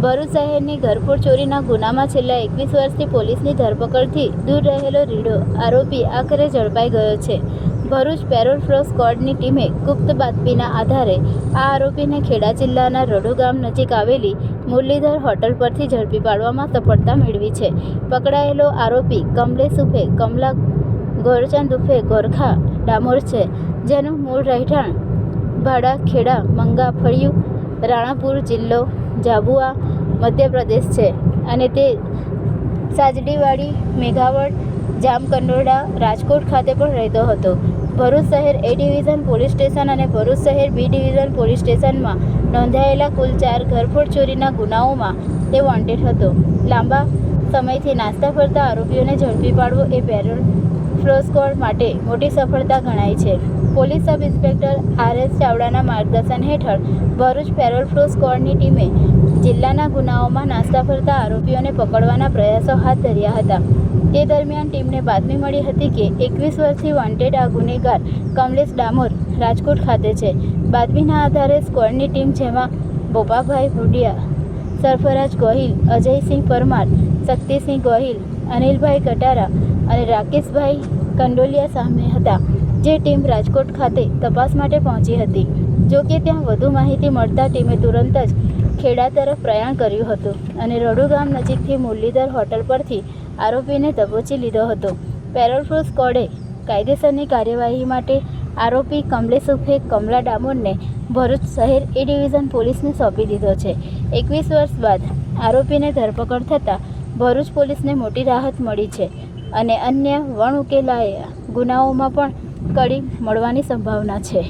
ભરૂચ શહેરની ઘરફોડ ચોરીના ગુનામાં છેલ્લા 21 વર્ષથી પોલીસની ધરપકડથી દૂર રહેલો રીઢો આરોપી આખરે ઝડપાઈ ગયો છે. ભરૂચ પેરોલ ફ્લો સ્ક્વોડની ટીમે ગુપ્ત બાતમીના આધારે આ આરોપીને ખેડા જિલ્લાના રડો ગામ નજીક આવેલી મુરલીધર હોટલ પરથી ઝડપી પાડવામાં સફળતા મેળવી છે. પકડાયેલો આરોપી કમલેશ ઉર્ફે કમલા ગોરચંદ ઉર્ફે ગોરખા ડામોર છે, જેનું મૂળ રહેઠાણ ભાડા ખેડા મંગા ફળિયું રાણાપુર જિલ્લો ઝાબુઆ મધ્યપ્રદેશ છે અને તે સાજડીવાડી મેઘાવડ જામકંડોરણા રાજકોટ ખાતે પણ રહેતો હતો. ભરૂચ શહેર એ ડિવિઝન પોલીસ સ્ટેશન અને ભરૂચ શહેર બી ડિવિઝન પોલીસ સ્ટેશનમાં નોંધાયેલા કુલ 4 ઘરફોડ ચોરીના ગુનાઓમાં તે વોન્ટેડ હતો. લાંબા સમયથી નાસ્તા ફરતા આરોપીઓને ઝડપી પાડવો એ પેરોલ ફ્લો સ્ક્વોડ માટે મોટી સફળતા ગણાય છે. પોલીસ સબ ઇન્સ્પેક્ટર RS ચાવડાના માર્ગદર્શન હેઠળ ભરૂચ પેરોલ ફ્લો સ્ક્વોડની ટીમે જિલ્લાના ગુનાઓમાં નાસ્તા ફરતા આરોપીઓને પકડવાના પ્રયાસો હાથ ધર્યા હતા. તે દરમિયાન ટીમને બાતમી મળી હતી કે 21 વર્ષથી વોન્ટેડ આ ગુનેગાર કમલેશ ડામોર રાજકોટ ખાતે છે. બાતમીના આધારે સ્ક્વોડની ટીમ, જેમાં બોપાભાઈ ભુડિયા, સરફરાજ ગોહિલ, અજયસિંહ પરમાર, શક્તિસિંહ ગોહિલ, અનિલભાઈ કટારા અને રાકેશભાઈ કંડોલિયા સામે હતા, જે ટીમ રાજકોટ ખાતે તપાસ માટે પહોંચી હતી. જો કે ત્યાં વધુ માહિતી મળતા ટીમે તુરંત જ ખેડા તરફ પ્રયાણ કર્યું હતું અને રડુ ગામ નજીકથી મુરલીધર હોટલ પરથી આરોપીને દબોચી લીધો હતો. પેરોલ ફ્લો સ્ક્વોડે કાયદેસરની કાર્યવાહી માટે આરોપી કમલેશ ઉર્ફે કમલા ડામોરને ભરૂચ શહેર એ ડિવિઝન પોલીસને સોંપી દીધો છે. 21 વર્ષ બાદ આરોપીને ધરપકડ થતાં ભરૂચ પોલીસને મોટી રાહત મળી છે અને અન્ય વણઉકેલાયા ગુનાઓમાં પણ કડી મળવાની સંભાવના છે.